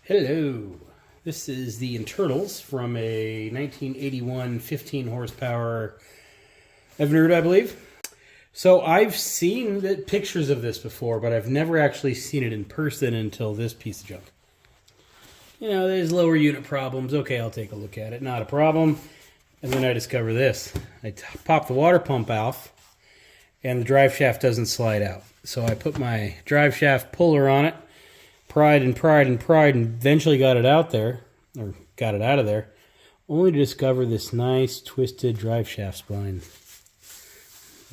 Hello, this is the internals from a 1981 15 horsepower Evinrude, I believe. So I've seen the pictures of this before, but I've never actually seen it in person until this piece of junk. You know, there's lower unit problems. Okay, I'll take a look at it. Not a problem. And then I discover this. I pop the water pump off, and the drive shaft doesn't slide out. So I put my drive shaft puller on it, pried, and eventually got it out there, or got it out of there, only to discover this nice twisted drive shaft spline.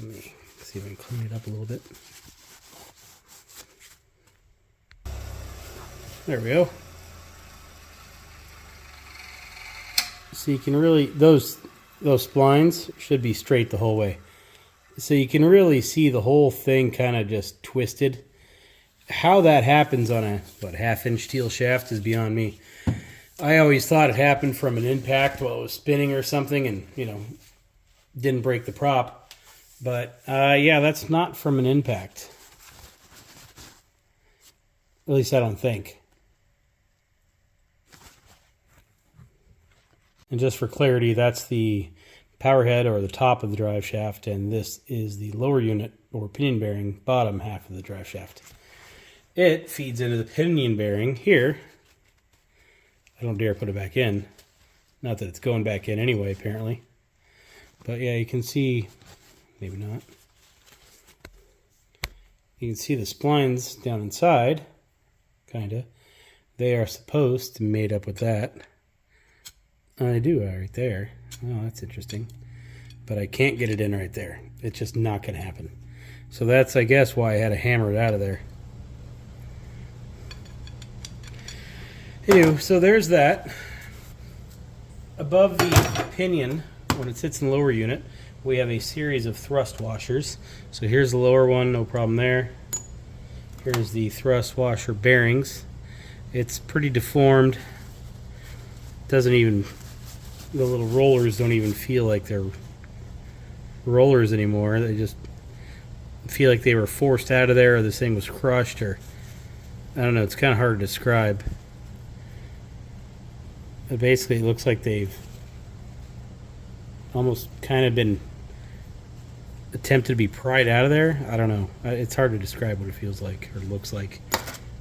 Let me see if I can clean it up a little bit. There we go. So you can really, those splines should be straight the whole way. So you can really see the whole thing kind of just twisted. How that happens on a, half-inch steel shaft is beyond me. I always thought it happened from an impact while it was spinning or something and, you know, didn't break the prop. But, yeah, that's not from an impact. At least I don't think. And just for clarity, that's the power head or the top of the drive shaft, and this is the lower unit or pinion bearing bottom half of the drive shaft. It feeds into the pinion bearing here. I don't dare put it back in. Not that it's going back in anyway, apparently. But yeah, you can see, maybe not. You can see the splines down inside, kinda. They are supposed to mate up with that. I do right there. Oh, that's interesting. But I can't get it in right there. It's just not gonna happen. So that's, I guess, why I had to hammer it out of there. Anyway, so there's that. Above the pinion, when it sits in the lower unit, we have a series of thrust washers. So here's the lower one, no problem there. Here's the thrust washer bearings. It's pretty deformed. Doesn't even, the little rollers don't even feel like they're rollers anymore. They just feel like they were forced out of there, or this thing was crushed, or I don't know, it's kind of hard to describe. But basically, it looks like they've almost kind of been attempted to be pried out of there. I don't know. It's hard to describe what it feels like or looks like.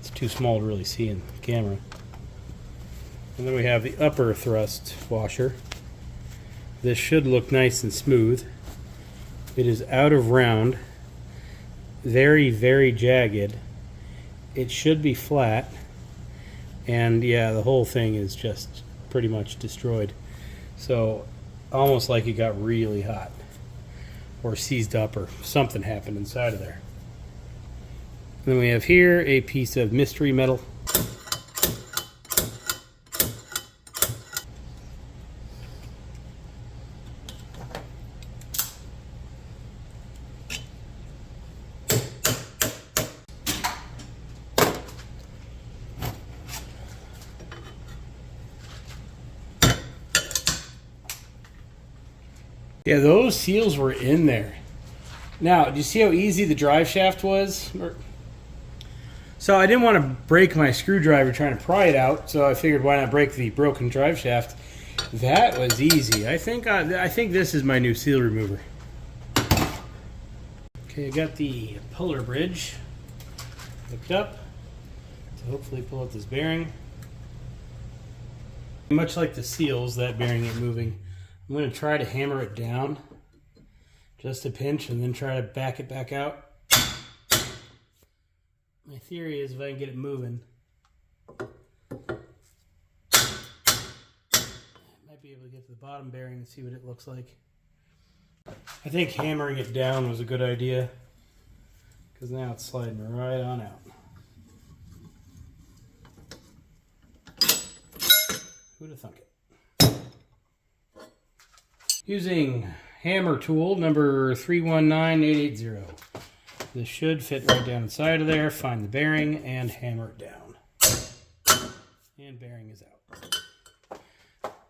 It's too small to really see in the camera. And then we have the upper thrust washer. This should look nice and smooth. It is out of round, very, very jagged. It should be flat. And yeah, the whole thing is just pretty much destroyed. So almost like it got really hot or seized up or something happened inside of there. And then we have here a piece of mystery metal. Yeah, those seals were in there. Now, do you see how easy the drive shaft was? So I didn't want to break my screwdriver trying to pry it out, so I figured why not break the broken drive shaft. That was easy. I think this is my new seal remover. Okay, I got the puller bridge hooked up to hopefully pull out this bearing. Much like the seals, that bearing ain't moving. I'm going to try to hammer it down just a pinch and then try to back it back out. My theory is if I can get it moving, I might be able to get to the bottom bearing and see what it looks like. I think hammering it down was a good idea because now it's sliding right on out. Who'd have thunk it? Using hammer tool number 319880. This should fit right down inside of there. Find the bearing and hammer it down. And bearing is out.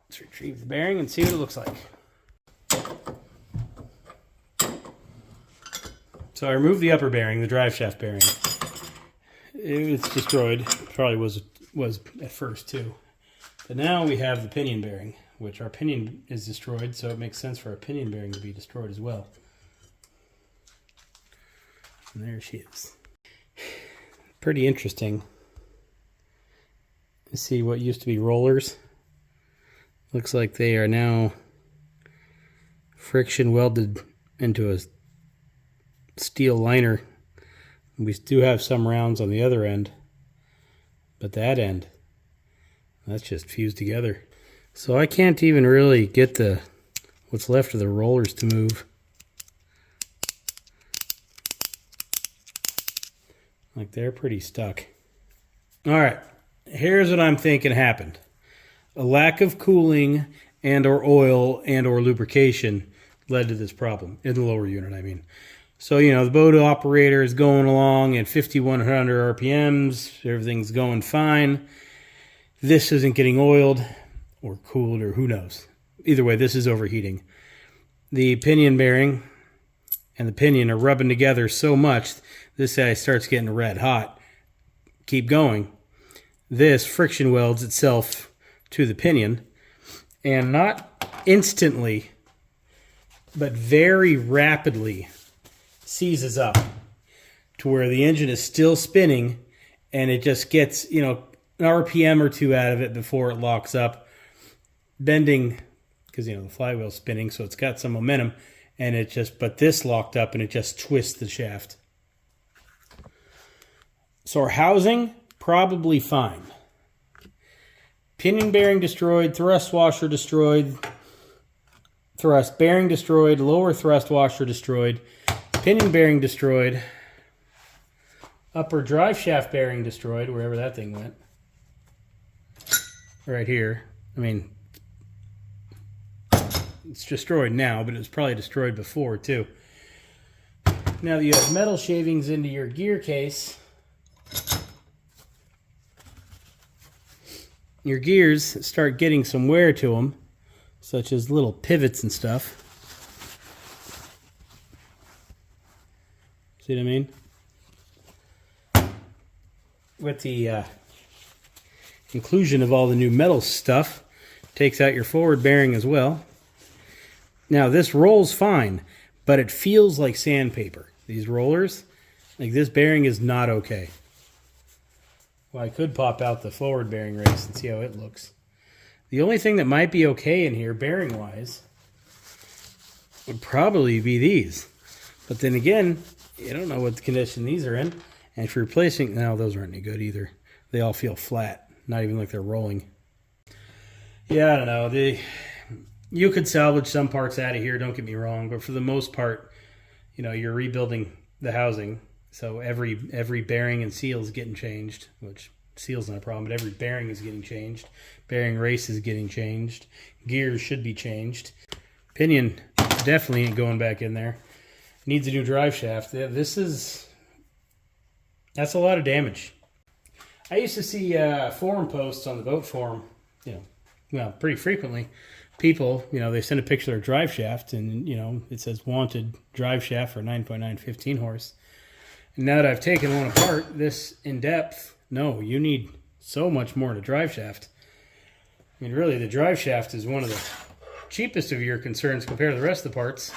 Let's retrieve the bearing and see what it looks like. So I removed the upper bearing, the drive shaft bearing. It's destroyed. Probably was was at first too. But now we have the pinion bearing, which our pinion is destroyed, so it makes sense for our pinion bearing to be destroyed as well. And there she is. Pretty interesting. You see what used to be rollers? Looks like they are now friction welded into a steel liner. We do have some rounds on the other end, but that end, that's just fused together. So I can't even really get what's left of the rollers to move. Like they're pretty stuck. All right, here's what I'm thinking happened. A lack of cooling and or oil and or lubrication led to this problem in the lower unit, I mean. So, you know, the boat operator is going along at 5,100 RPMs. Everything's going fine. This isn't getting oiled or cooled or who knows. Either way, this is overheating. The pinion bearing and the pinion are rubbing together so much, this guy starts getting red hot. Keep going. This friction welds itself to the pinion, and not instantly, but very rapidly seizes up to where the engine is still spinning, and it just gets, you know, an RPM or two out of it before it locks up, bending, because, you know, the flywheel's spinning, so it's got some momentum, and it just, but this locked up and it just twists the shaft. So our housing, probably fine. Pinion bearing destroyed, thrust washer destroyed, thrust bearing destroyed, lower thrust washer destroyed, pinion bearing destroyed, upper drive shaft bearing destroyed, wherever that thing went. Right here. I mean, it's destroyed now, but it was probably destroyed before too. Now that you have metal shavings into your gear case, your gears start getting some wear to them, such as little pivots and stuff. See what I mean? With the inclusion of all the new metal stuff, takes out your forward bearing as well. Now this rolls fine, but it feels like sandpaper. These rollers, like this bearing is not okay. Well, I could pop out the forward bearing race and see how it looks. The only thing that might be okay in here, bearing-wise, would probably be these. But then again, you don't know what condition these are in. And if you're replacing, no, those aren't any good either. They all feel flat, not even like they're rolling. Yeah, I don't know. You could salvage some parts out of here, don't get me wrong, but for the most part, you know, you're rebuilding the housing. So every bearing and seal is getting changed, which seal's not a problem, but every bearing is getting changed. Bearing race is getting changed. Gears should be changed. Pinion definitely ain't going back in there. Needs a new drive shaft. That's a lot of damage. I used to see forum posts on the boat forum, you know, well, pretty frequently. People, you know, they send a picture of their drive shaft and, you know, it says wanted drive shaft for 9.9 15 horse. And now that I've taken one apart, this in depth, no, you need so much more in a drive shaft. I mean, really, the drive shaft is one of the cheapest of your concerns compared to the rest of the parts.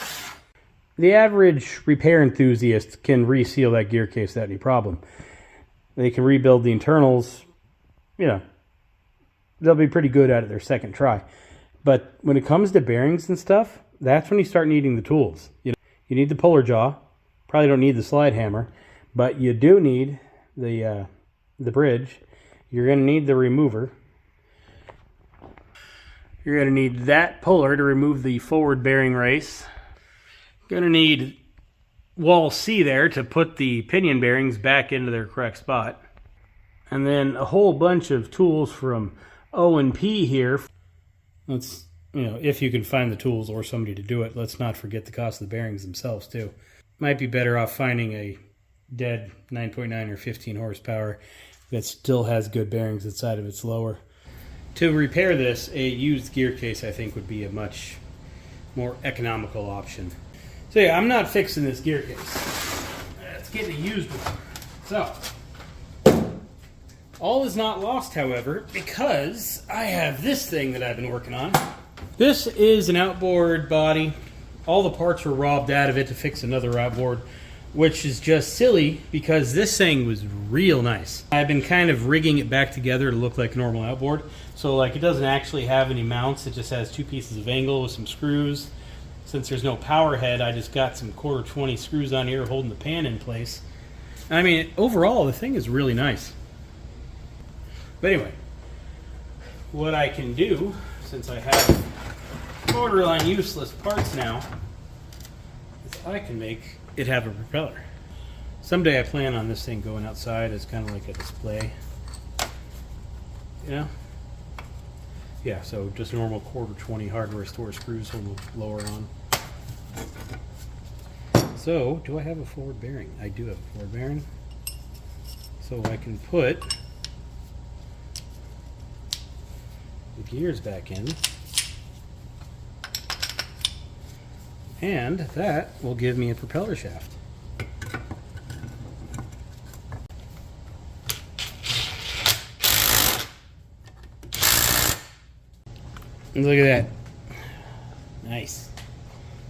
The average repair enthusiast can reseal that gear case without any problem. They can rebuild the internals, you know, they'll be pretty good at it their second try. But when it comes to bearings and stuff, that's when you start needing the tools. You know, you need the puller jaw, probably don't need the slide hammer, but you do need the bridge. You're going to need the remover. You're going to need that puller to remove the forward bearing race. Going to need wall C there to put the pinion bearings back into their correct spot. And then a whole bunch of tools from O&P here. Let's, you know, if you can find the tools or somebody to do it, let's not forget the cost of the bearings themselves too. Might be better off finding a dead 9.9 or 15 horsepower that still has good bearings inside of its lower. To repair this, a used gear case I think would be a much more economical option. So yeah, I'm not fixing this gear case. Let's get a used one. So, All is not lost, however, because I have this thing that I've been working on. This is an outboard body. All the parts were robbed out of it to fix another outboard, which is just silly because this thing was real nice. I've been kind of rigging it back together to look like a normal outboard. So like it doesn't actually have any mounts, it just has 2 pieces of angle with some screws. Since there's no power head, I just got some 1/4-20 screws on here holding the pan in place. I mean, overall, the thing is really nice. But anyway, what I can do, since I have borderline useless parts now, is I can make it have a propeller. Someday I plan on this thing going outside as kind of like a display. You know? Yeah, so just normal 1/4-20 hardware store screws hold the lower on. So, do I have a forward bearing? I do have a forward bearing. So I can put the gears back in. And that will give me a propeller shaft. And look at that. Nice.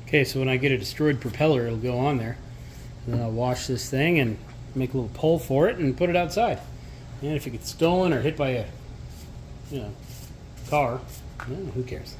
Okay, so when I get a destroyed propeller, it'll go on there. And then I'll wash this thing and make a little pole for it and put it outside. And if it gets stolen or hit by a car, well, who cares?